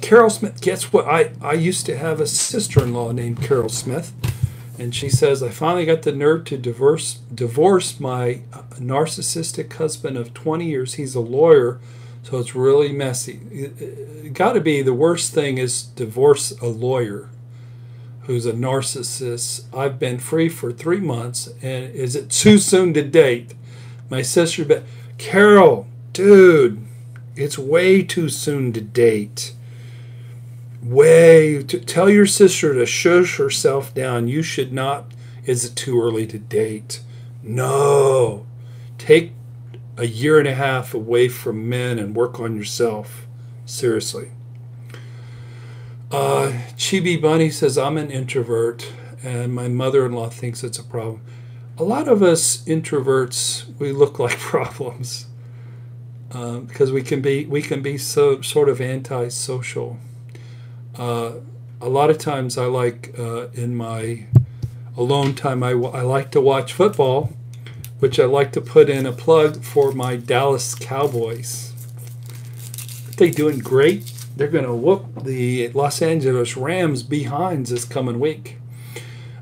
Carol Smith, guess what? I used to have a sister-in-law named Carol Smith, and she says, I finally got the nerve to divorce my narcissistic husband of 20 years. He's a lawyer, so it's really messy. It got to be the worst thing is divorce a lawyer who's a narcissist. I've been free for 3 months, and is it too soon to date? My sister, but Carol, dude, it's way too soon to date. Tell your sister to shush herself down. You should not. Is it too early to date? No. Take a year and a half away from men and work on yourself. Seriously. Chibi Bunny says, I'm an introvert, and my mother-in-law thinks it's a problem. A lot of us introverts, we look like problems because we can be so sort of antisocial. A lot of times I like in my alone time I like to watch football, which I like to put in a plug for my Dallas Cowboys. They're doing great. They're going to whoop the Los Angeles Rams behinds this coming week.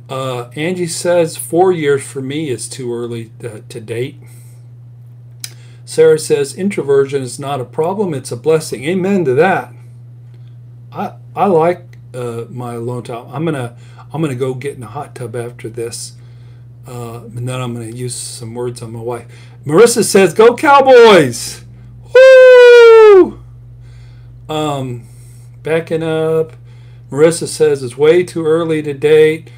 Angie says 4 years for me is too early to date. Sarah says introversion is not a problem, it's a blessing. Amen to that. I like my alone time. I'm gonna go get in a hot tub after this, and then I'm gonna use some words on my wife. Marissa says, "Go Cowboys!" Woo! Backing up. Marissa says it's way too early to date.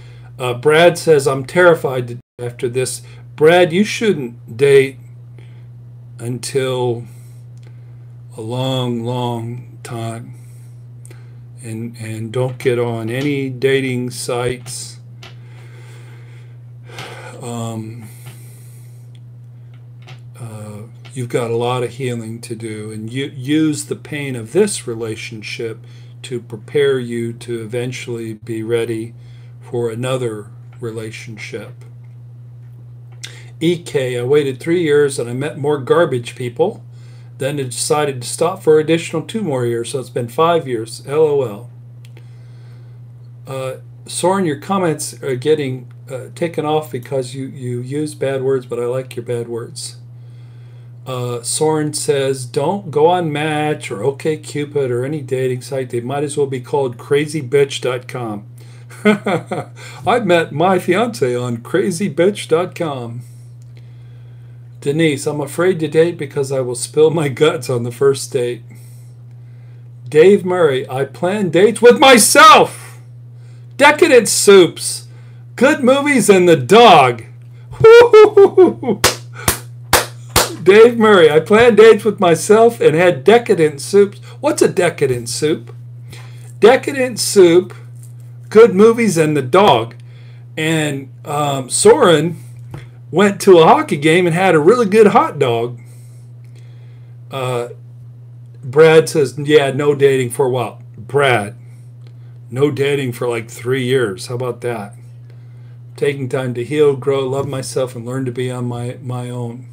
Brad says I'm terrified after this. Brad, you shouldn't date until a long, long time. And don't get on any dating sites. You've got a lot of healing to do, and you use the pain of this relationship to prepare you to eventually be ready for another relationship. EK, I waited 3 years and I met more garbage people. Then I decided to stop for additional 2 more years, so it's been 5 years. LOL. Soren, your comments are getting taken off because you use bad words, but I like your bad words. Soren says, don't go on Match or OkCupid or any dating site. They might as well be called crazybitch.com. I met my fiance on crazybitch.com. Denise, I'm afraid to date because I will spill my guts on the first date. Dave Murray, I plan dates with myself. Decadent soups, good movies, and the dog. Dave Murray, I plan dates with myself and had decadent soups. What's a decadent soup? Decadent soup, good movies, and the dog. And Soren went to a hockey game and had a really good hot dog. Brad says, yeah, no dating for a while. Brad, no dating for like 3 years. How about that? Taking time to heal, grow, love myself, and learn to be on my own.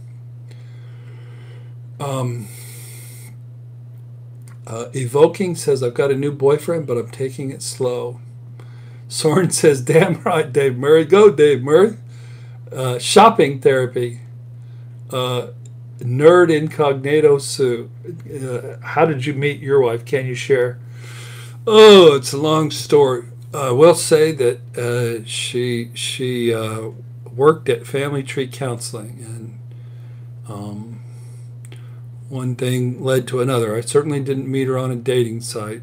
Evoking says, I've got a new boyfriend, but I'm taking it slow. Soren says, damn right, Dave Murray. Go, Dave Murray. Shopping therapy. Nerd Incognito Sue. How did you meet your wife? Can you share? Oh, it's a long story. I will say that she worked at Family Tree Counseling, and one thing led to another. I certainly didn't meet her on a dating site.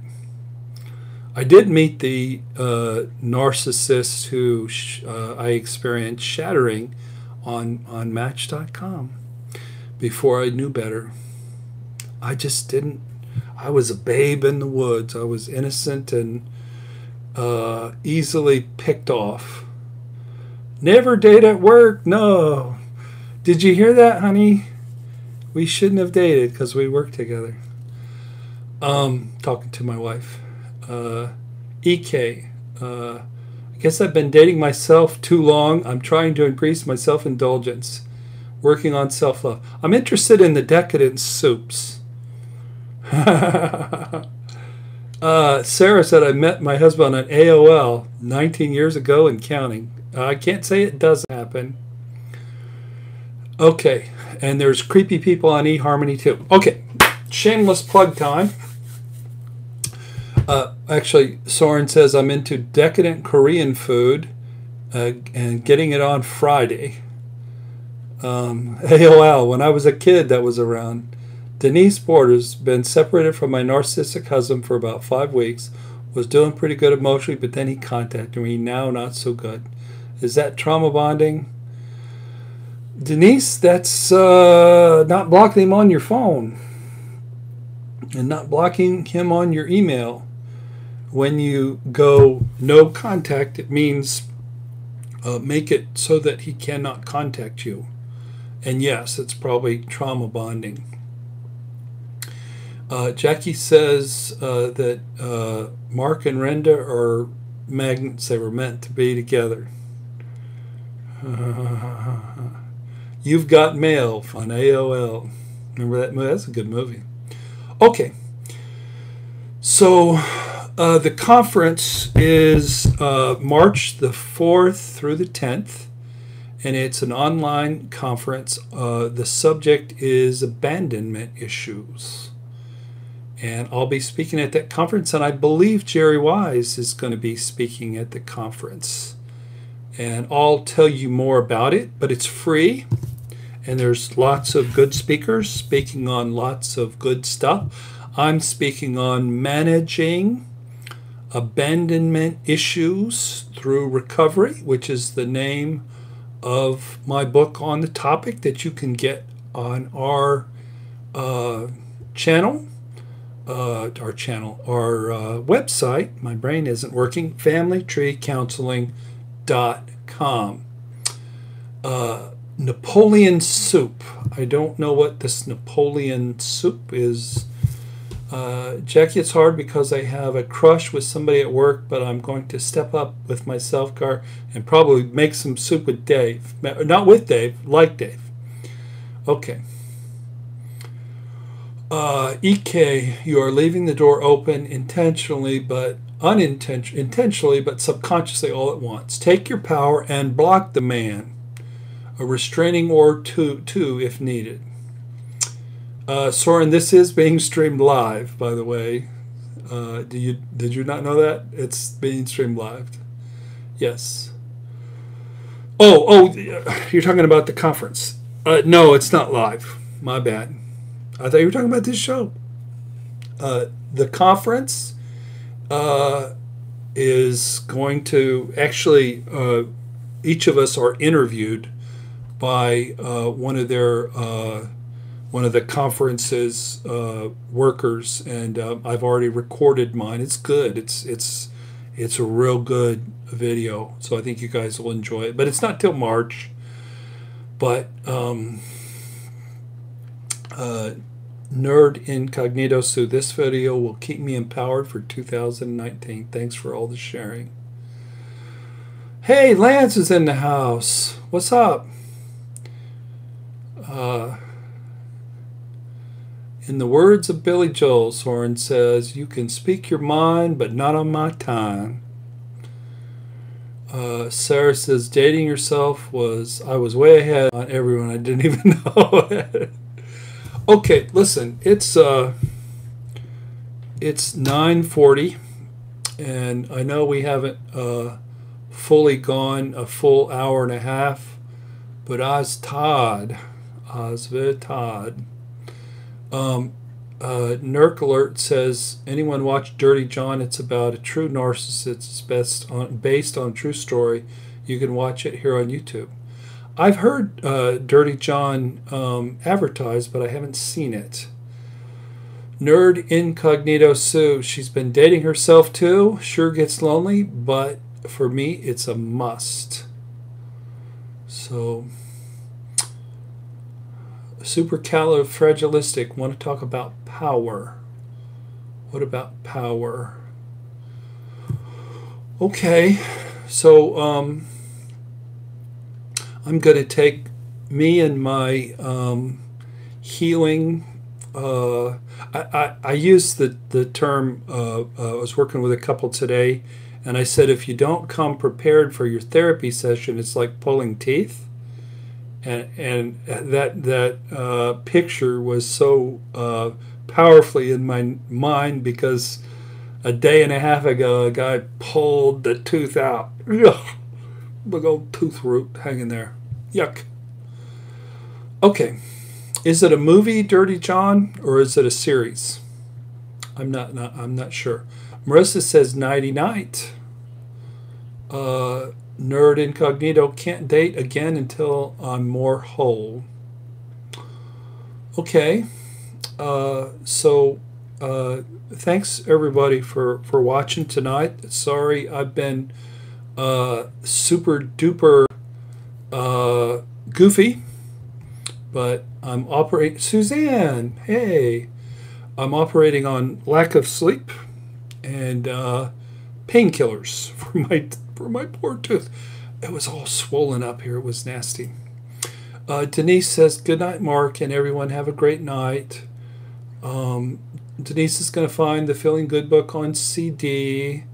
I did meet the narcissist who I experienced shattering on Match.com before I knew better. I just didn't. I was a babe in the woods. I was innocent and easily picked off. Never date at work. No. Did you hear that, honey? We shouldn't have dated because we worked together. Talking to my wife. EK. I guess I've been dating myself too long. I'm trying to increase my self-indulgence. Working on self-love. I'm interested in the decadent soups. Sarah said, I met my husband on AOL 19 years ago and counting. I can't say it does happen. Okay, and there's creepy people on eHarmony too. Okay, shameless plug time. Actually, Soren says, I'm into decadent Korean food and getting it on Friday. AOL, when I was a kid, that was around. Denise Borders, been separated from my narcissistic husband for about 5 weeks, was doing pretty good emotionally, but then he contacted me, now not so good. Is that trauma bonding? Denise, that's not blocking him on your phone and not blocking him on your email. When you go no contact, it means make it so that he cannot contact you. And yes, it's probably trauma bonding. Jackie says that Mark and Renda are magnets. They were meant to be together. You've Got Mail on AOL. Remember that movie? That's a good movie. Okay. So the conference is March the 4th through the 10th. And it's an online conference. The subject is abandonment issues. And I'll be speaking at that conference, and I believe Jerry Wise is going to be speaking at the conference. And I'll tell you more about it, but it's free, and there's lots of good speakers speaking on lots of good stuff. I'm speaking on managing abandonment issues through recovery, which is the name of my book on the topic that you can get on our channel. Our website, my brain isn't working, familytreecounseling.com. Napoleon soup. I don't know what this Napoleon soup is. Jackie, it's hard because I have a crush with somebody at work, but I'm going to step up with my self-care and probably make some soup with Dave. Not with Dave, like Dave. Okay. EK, you are leaving the door open intentionally, but intentionally, but subconsciously all at once. Take your power and block the man. A restraining order two if needed. Soren, this is being streamed live, by the way. Did you not know that? It's being streamed live. Yes. Oh, you're talking about the conference. No, it's not live. My bad. I thought you were talking about this show. The conference is going to actually, each of us are interviewed by one of the conference's workers, and I've already recorded mine. It's good. It's a real good video, so I think you guys will enjoy it. But it's not till March. But Nerd Incognito, so this video will keep me empowered for 2019. Thanks for all the sharing. Hey, Lance is in the house. What's up? In the words of Billy Joel, Soren says, you can speak your mind, but not on my time. Sarah says, dating yourself I was way ahead on everyone. I didn't even know it. Okay, listen, it's 9:40, and I know we haven't fully gone a full hour and a half, but I was very tired. Nerk Alert says, anyone watch Dirty John? It's about a true narcissist. It's based on a true story. You can watch it here on YouTube. I've heard Dirty John advertised, but I haven't seen it. Nerd Incognito Sue, she's been dating herself too. Sure gets lonely, but for me, it's a must. So, supercalifragilistic, want to talk about power. What about power? Okay, so I'm going to take me and my healing. I used the term, I was working with a couple today, and I said, if you don't come prepared for your therapy session, it's like pulling teeth. And that picture was so powerfully in my mind because a day and a half ago, a guy pulled the tooth out. Ugh. Big old tooth root hanging there. Yuck. Okay. Is it a movie, Dirty John, or is it a series? I'm not sure. Marissa says nighty night. Nerd Incognito, can't date again until I'm more whole. Okay. So thanks everybody for watching tonight. Sorry I've been super duper goofy, but I'm operating. Suzanne, hey, I'm operating on lack of sleep and painkillers for my poor tooth. It was all swollen up here. It was nasty. Denise says, good night, Mark, and everyone have a great night. Denise is going to find the Feeling Good book on CD.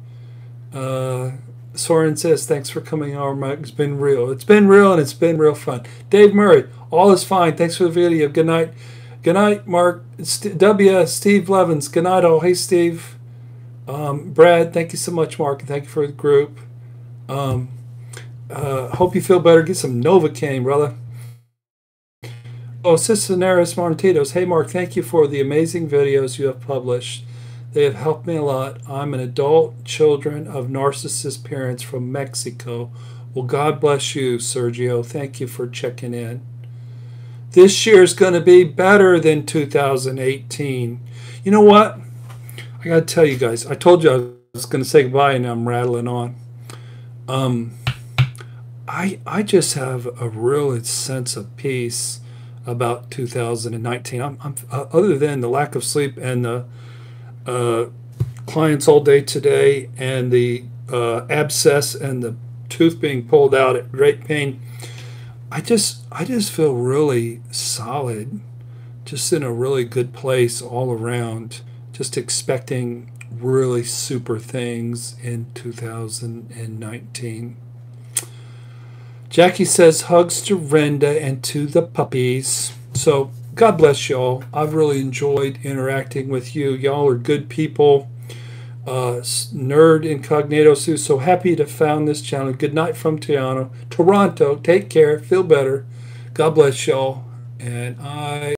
Soren says, thanks for coming over, Mike. It's been real. It's been real, and it's been real fun. Dave Murray, all is fine. Thanks for the video. Good night. Good night, Mark. Steve Levins. Good night, all. Hey, Steve. Brad, thank you so much, Mark, and thank you for the group. Hope you feel better. Get some Novocaine, brother. Oh, Cisneros Martitos. Hey, Mark, thank you for the amazing videos you have published. They have helped me a lot. I'm an adult children of narcissist parents from Mexico. Well, God bless you, Sergio. Thank you for checking in. This year's going to be better than 2018. You know what? I got to tell you guys. I told you I was going to say goodbye, and I'm rattling on. I just have a real sense of peace about 2019. I'm other than the lack of sleep and the clients all day today, and the abscess and the tooth being pulled out at great pain. I just feel really solid, just in a really good place all around, just expecting really super things in 2019. Jackie says hugs to Renda and to the puppies. So God bless y'all. I've really enjoyed interacting with you. Y'all are good people. Nerd Incognito Sue, so happy to found this channel. Good night from Toronto. Take care. Feel better. God bless y'all. And